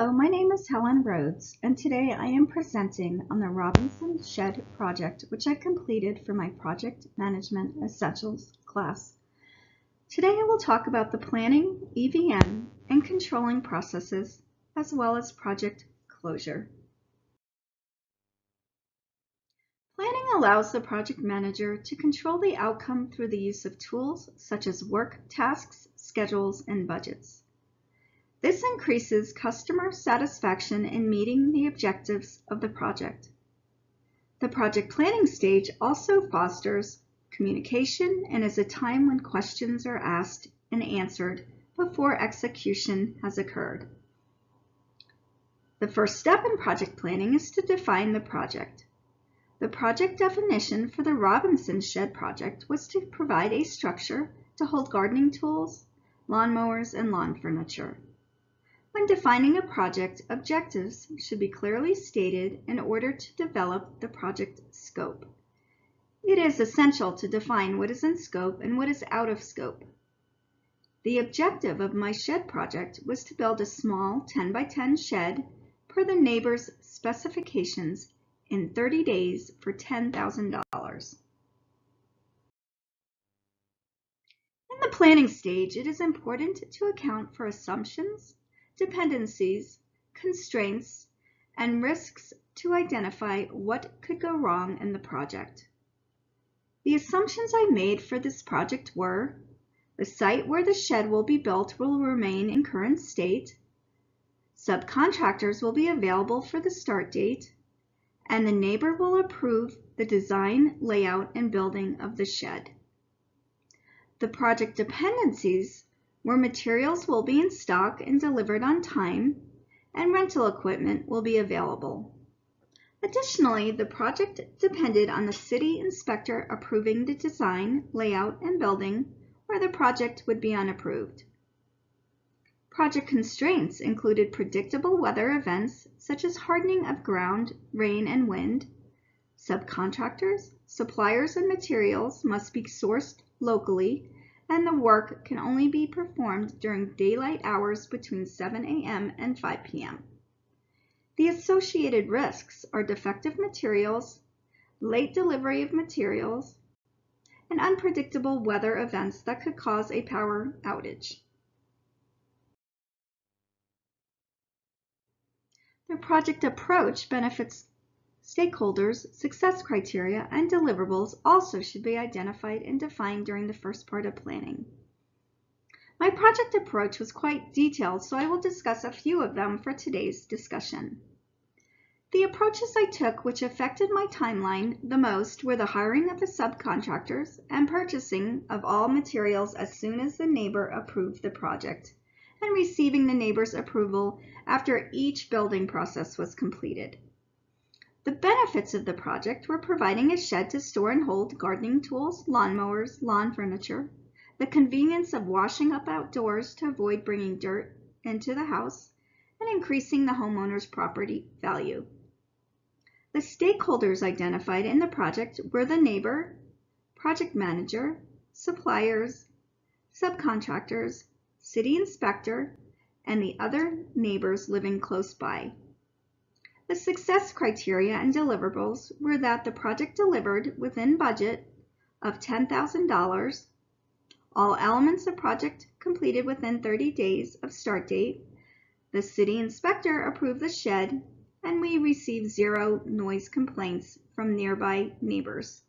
Hello, my name is Helen Rhodes, and today I am presenting on the Robinson Shed project, which I completed for my Project Management Essentials class. Today I will talk about the planning, EVM, and controlling processes, as well as project closure. Planning allows the project manager to control the outcome through the use of tools such as work, tasks, schedules, and budgets. This increases customer satisfaction in meeting the objectives of the project. The project planning stage also fosters communication and is a time when questions are asked and answered before execution has occurred. The first step in project planning is to define the project. The project definition for the Robinson Shed project was to provide a structure to hold gardening tools, lawnmowers, and lawn furniture. When defining a project, objectives should be clearly stated in order to develop the project scope. It is essential to define what is in scope and what is out of scope. The objective of my shed project was to build a small 10 by 10 shed per the neighbor's specifications in 30 days for $10,000. In the planning stage, it is important to account for assumptions, dependencies, constraints, and risks to identify what could go wrong in the project. The assumptions I made for this project were: the site where the shed will be built will remain in current state, subcontractors will be available for the start date, and the neighbor will approve the design, layout, and building of the shed. The project dependencies where materials will be in stock and delivered on time, and rental equipment will be available. Additionally, the project depended on the city inspector approving the design, layout, and building, or the project would be unapproved. Project constraints included predictable weather events such as hardening of ground, rain, and wind. Subcontractors, suppliers, and materials must be sourced locally, and the work can only be performed during daylight hours between 7 a.m. and 5 p.m. The associated risks are defective materials, late delivery of materials, and unpredictable weather events that could cause a power outage. The project approach benefits stakeholders, success criteria, and deliverables also should be identified and defined during the first part of planning. My project approach was quite detailed, so I will discuss a few of them for today's discussion. The approaches I took which affected my timeline the most were the hiring of the subcontractors and purchasing of all materials as soon as the neighbor approved the project, and receiving the neighbor's approval after each building process was completed. The benefits of the project were providing a shed to store and hold gardening tools, lawnmowers, lawn furniture, the convenience of washing up outdoors to avoid bringing dirt into the house, and increasing the homeowner's property value. The stakeholders identified in the project were the neighbor, project manager, suppliers, subcontractors, city inspector, and the other neighbors living close by. The success criteria and deliverables were that the project delivered within budget of $10,000, all elements of project completed within 30 days of start date, the city inspector approved the shed, and we received 0 noise complaints from nearby neighbors.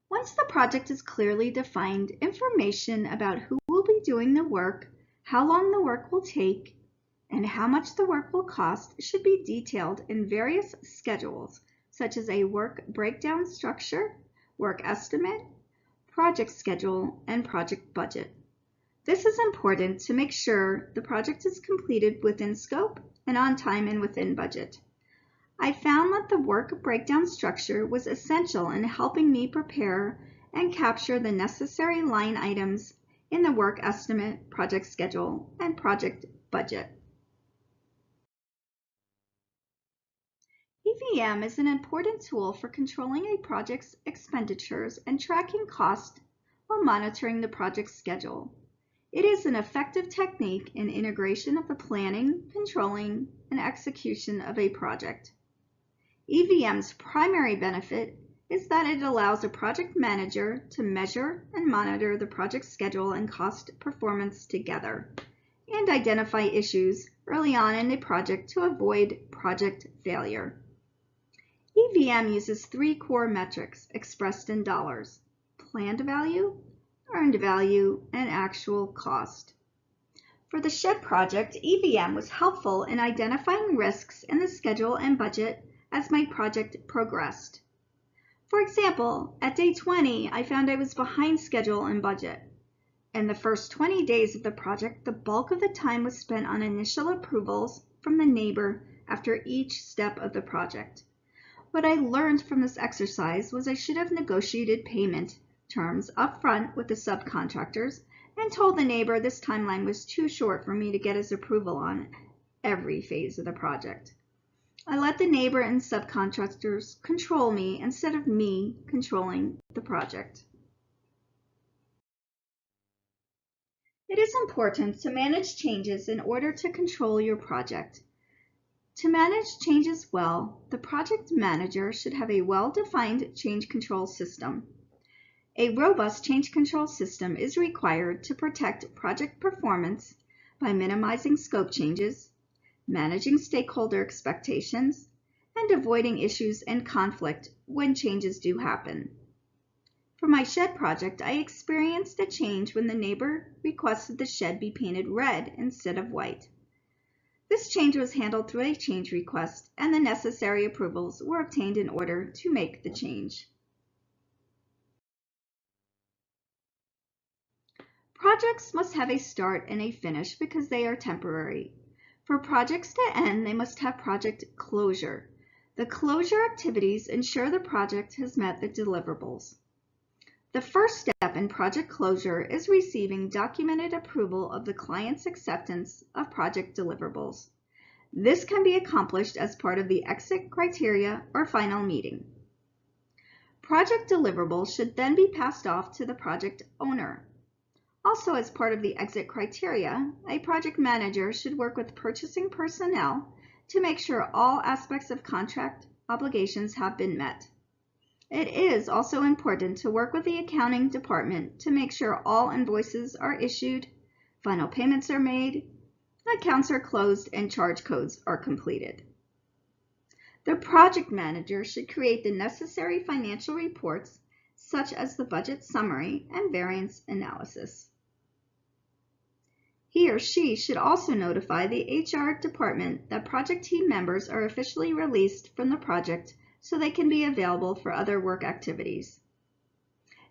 Once the project is clearly defined, information about who will be doing the work, how long the work will take, and how much the work will cost should be detailed in various schedules, such as a work breakdown structure, work estimate, project schedule, and project budget. This is important to make sure the project is completed within scope and on time and within budget. I found that the work breakdown structure was essential in helping me prepare and capture the necessary line items in the work estimate, project schedule, and project budget. EVM is an important tool for controlling a project's expenditures and tracking costs while monitoring the project schedule. It is an effective technique in integration of the planning, controlling, and execution of a project. EVM's primary benefit is that it allows a project manager to measure and monitor the project schedule and cost performance together, and identify issues early on in a project to avoid project failure. EVM uses 3 core metrics expressed in dollars: planned value, earned value, and actual cost. For the shed project, EVM was helpful in identifying risks in the schedule and budget as my project progressed. For example, at day 20, I found I was behind schedule and budget. In the first 20 days of the project, the bulk of the time was spent on initial approvals from the neighbor after each step of the project. What I learned from this exercise was I should have negotiated payment terms up front with the subcontractors and told the neighbor this timeline was too short for me to get his approval on every phase of the project. I let the neighbor and subcontractors control me instead of me controlling the project. It is important to manage changes in order to control your project. To manage changes well, the project manager should have a well-defined change control system. A robust change control system is required to protect project performance by minimizing scope changes, managing stakeholder expectations, and avoiding issues and conflict when changes do happen. For my shed project, I experienced a change when the neighbor requested the shed be painted red instead of white. This change was handled through a change request, and the necessary approvals were obtained in order to make the change. Projects must have a start and a finish because they are temporary. For projects to end, they must have project closure. The closure activities ensure the project has met the deliverables. The first step in project closure is receiving documented approval of the client's acceptance of project deliverables. This can be accomplished as part of the exit criteria or final meeting. Project deliverables should then be passed off to the project owner. Also, as part of the exit criteria, a project manager should work with purchasing personnel to make sure all aspects of contract obligations have been met. It is also important to work with the accounting department to make sure all invoices are issued, final payments are made, accounts are closed, and charge codes are completed. The project manager should create the necessary financial reports, such as the budget summary and variance analysis. He or she should also notify the HR department that project team members are officially released from the project so they can be available for other work activities.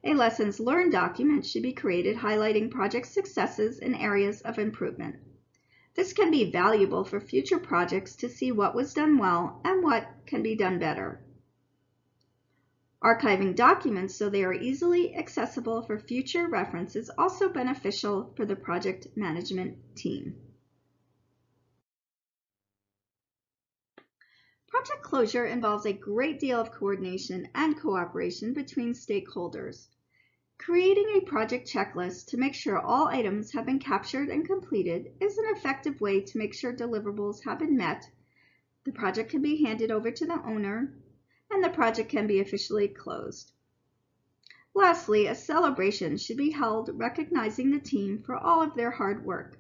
A lessons learned document should be created highlighting project successes and areas of improvement. This can be valuable for future projects to see what was done well and what can be done better. Archiving documents so they are easily accessible for future reference is also beneficial for the project management team. Project closure involves a great deal of coordination and cooperation between stakeholders. Creating a project checklist to make sure all items have been captured and completed is an effective way to make sure deliverables have been met, the project can be handed over to the owner, and the project can be officially closed. Lastly, a celebration should be held recognizing the team for all of their hard work.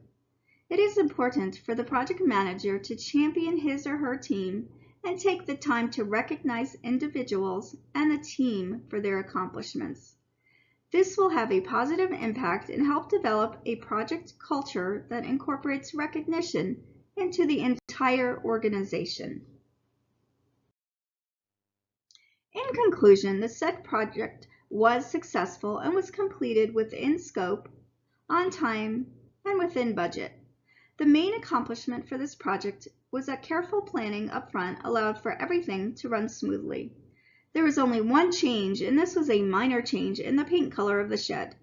It is important for the project manager to champion his or her team and take the time to recognize individuals and the team for their accomplishments. This will have a positive impact and help develop a project culture that incorporates recognition into the entire organization. In conclusion, the said project was successful and was completed within scope, on time, and within budget. The main accomplishment for this project was that careful planning up front allowed for everything to run smoothly. There was only one change, and this was a minor change in the paint color of the shed.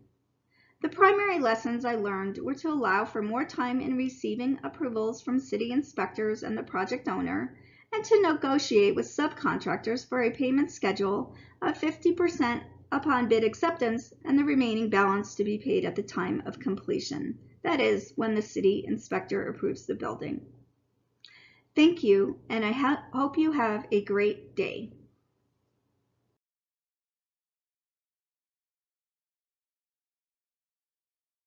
The primary lessons I learned were to allow for more time in receiving approvals from city inspectors and the project owner, and to negotiate with subcontractors for a payment schedule of 50% upon bid acceptance and the remaining balance to be paid at the time of completion. That is, when the city inspector approves the building. Thank you, and I hope you have a great day.